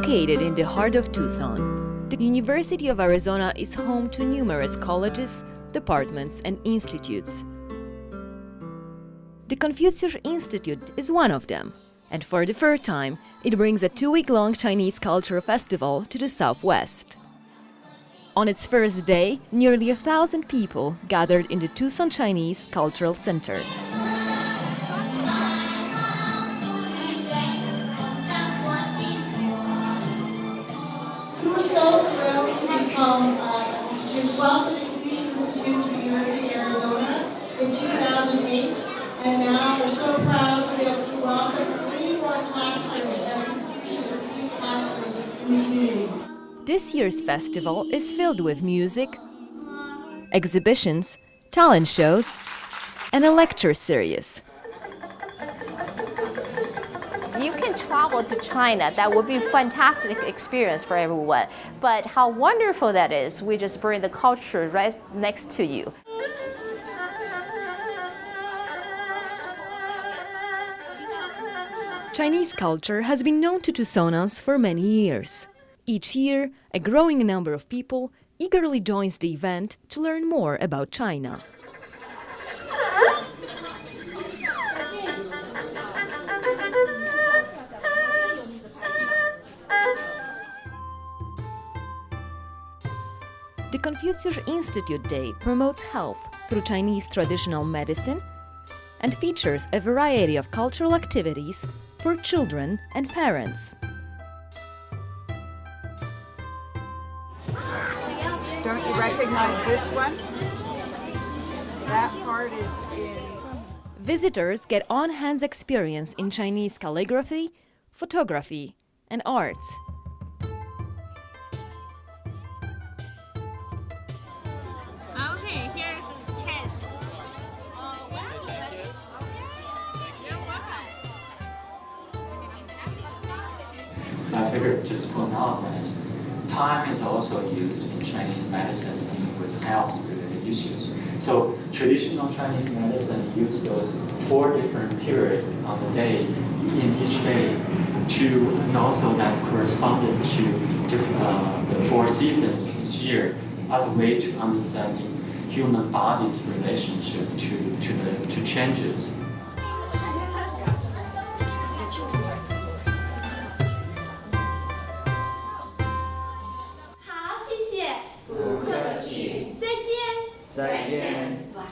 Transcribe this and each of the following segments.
Located in the heart of Tucson, the University of Arizona is home to numerous colleges, departments, and institutes. The Confucius Institute is one of them, and for the first time, it brings a 2-week-long Chinese Culture Festival to the Southwest. On its first day, nearly 1,000 people gathered in the Tucson Chinese Cultural Center. We're so thrilled to welcome the Confucius Institute to the University of Arizona in 2008, and now we're so proud to be able to welcome 3 more classrooms as Confucius Institute classrooms in the community. This year's festival is filled with music, exhibitions, talent shows, and a lecture series. You can travel to China. That would be a fantastic experience for everyone. But how wonderful that is, we just bring the culture right next to you. Chinese culture has been known to Tucsonans for many years. Each year, a growing number of people eagerly joins the event to learn more about China. The Confucius Institute Day promotes health through Chinese traditional medicine and features a variety of cultural activities for children and parents. Don't you recognize this one? That part is in... Visitors get on-hands experience in Chinese calligraphy, photography, and arts. Okay, here's chess. You're welcome. So I figured just to point out that time is also used in Chinese medicine with health-related issues. So traditional Chinese medicine uses those 4 different periods of the day in each day and also that corresponded to the 4 seasons each year as a way to understand the human body's relationship to changes.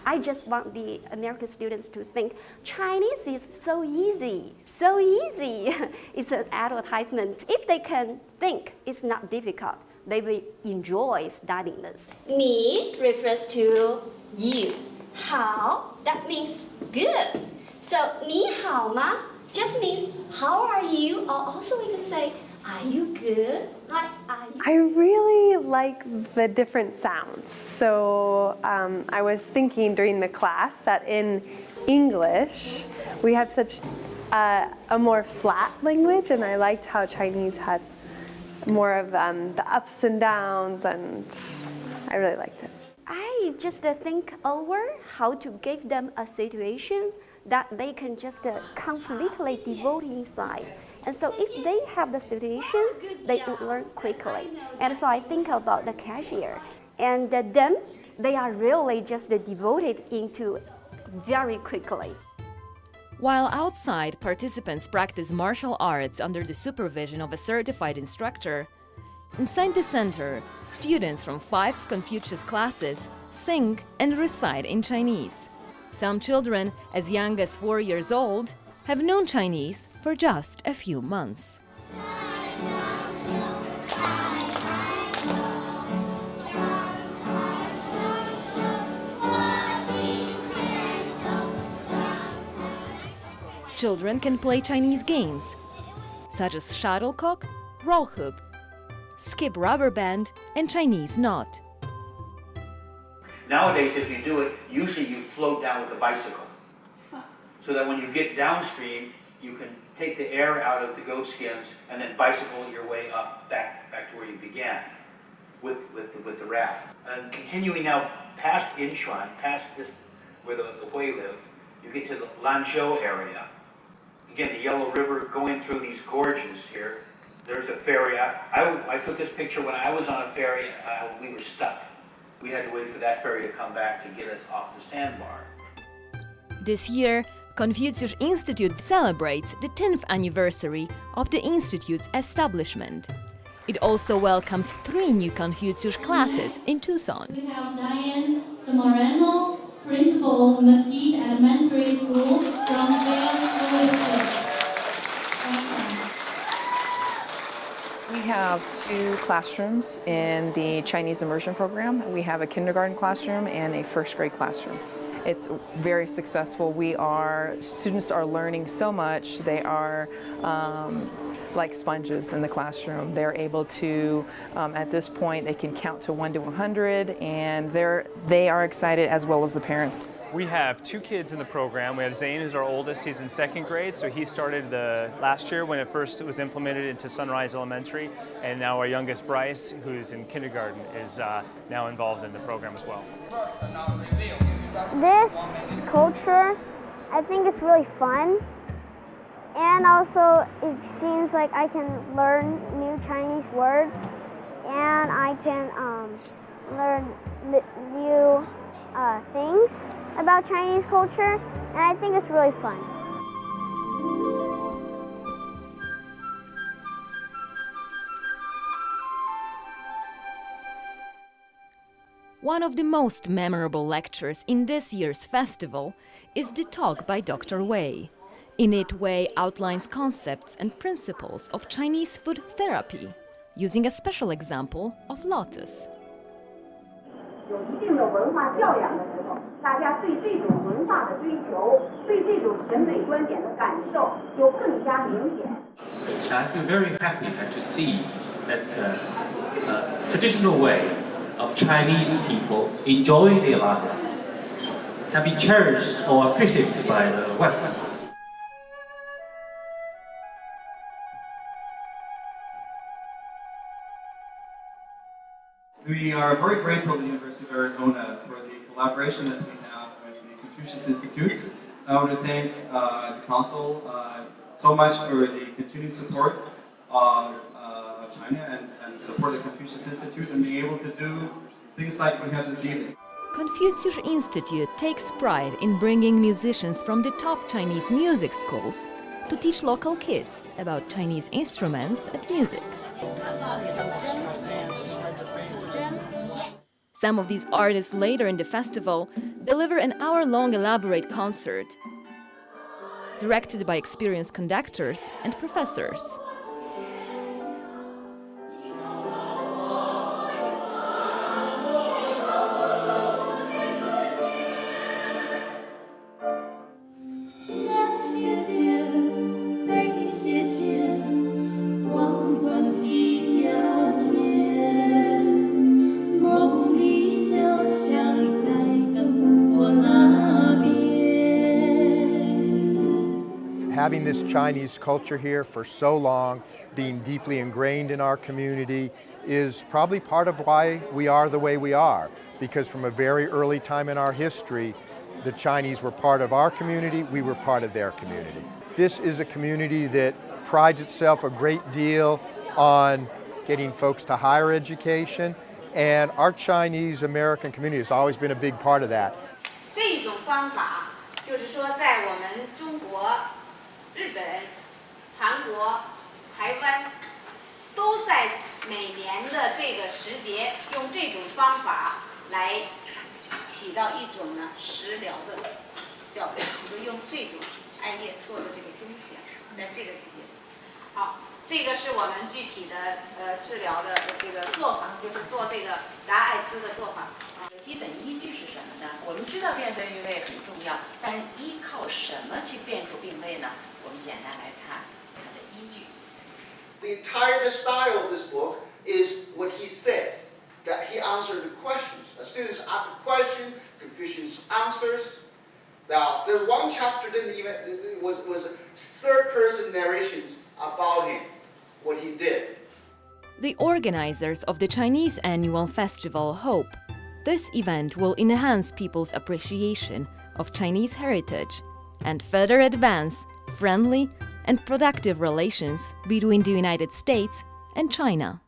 I just want the American students to think Chinese is so easy, so easy. It's an advertisement. If they can think it's not difficult, they will enjoy studying this. 你 refers to you. 好 that means good. So 你好吗 just means how are you, or also we can say are you good? Like are you? I really like the different sounds. So I was thinking during the class that in English we have such a more flat language, and I liked how Chinese had more of the ups and downs, and I really liked it. I just think over how to give them a situation that they can just completely devote inside. And so if they have the situation, they would learn quickly. And so I think about the cashier. And them, they are really just devoted into very quickly. While outside, participants practice martial arts under the supervision of a certified instructor, inside the center, students from 5 Confucius classes sing and recite in Chinese. Some children, as young as 4 years old, have known Chinese for just a few months. Children can play Chinese games, such as shuttlecock, roll hoop, skip rubber band, and Chinese knot. Nowadays, if you do it, usually you float down with a bicycle. So that when you get downstream, you can take the air out of the goat skins and then bicycle your way up back to where you began with the raft. And continuing now past Inchuan, past this where the Hui live, you get to the Lanzhou area. Again, the Yellow River going through these gorges here, There's a ferry. I took this picture when I was on a ferry. We were stuck. We had to wait for that ferry to come back to get us off the sandbar. This year, Confucius Institute celebrates the 10th anniversary of the Institute's establishment. It also welcomes 3 new Confucius classes in Tucson. We have Diane Zamorano, principal of Mesquite Elementary School from Vail, We have 2 classrooms in the Chinese immersion program. We have a kindergarten classroom and a first grade classroom. It's very successful. Students are learning so much. They are like sponges in the classroom. They're able to, at this point, they can count to 1 to 100, and they are excited as well as the parents. We have 2 kids in the program. We have Zane, who's our oldest. He's in 2nd grade, so he started last year when it first was implemented into Sunrise Elementary, and now our youngest, Bryce, who's in kindergarten, is now involved in the program as well. This culture, I think it's really fun, and also it seems like I can learn new Chinese words, and I can learn new things about Chinese culture, and I think it's really fun. One of the most memorable lectures in this year's festival is the talk by Dr. Wei. In it, Wei outlines concepts and principles of Chinese food therapy, using a special example of lotus. 有一定的文化教养的时候，大家对这种文化的追求，对这种审美观点的感受就更加明显。 I feel very happy to see that traditional way of Chinese people enjoy their life can be cherished or appreciated by the West. We are very grateful to the University of Arizona for the collaboration that we have with the Confucius Institutes. I want to thank the Council so much for the continued support of China and support the Confucius Institute and being able to do things like we have this evening. Confucius Institute takes pride in bringing musicians from the top Chinese music schools to teach local kids about Chinese instruments and music. Some of these artists later in the festival deliver an hour-long elaborate concert, directed by experienced conductors and professors. Having this Chinese culture here for so long, being deeply ingrained in our community, is probably part of why we are the way we are. Because from a very early time in our history, the Chinese were part of our community, we were part of their community. This is a community that prides itself a great deal on getting folks to higher education, and our Chinese American community has always been a big part of that. 这种方法就是说，在我们中国、日本、韩国、台湾都在每年的这个时节用这种方法来起到一种呢食疗的效果，就用这种艾叶做的这个东西，在这个季节。好，这个是我们具体的治疗的这个做法，就是做这个炸艾滋的做法。基本依据是什么呢？我们知道辨别病位很重要，但依靠什么去辨出病位呢？我们简单来看它的依据。The entire style of this book is what he says, that he answered the questions. The students ask a question, Confucius answers. Now, there's one chapter didn't even was third-person narrations about him, what he did. The organizers of the Chinese annual festival hope this event will enhance people's appreciation of Chinese heritage and further advance friendly, and productive relations between the United States and China.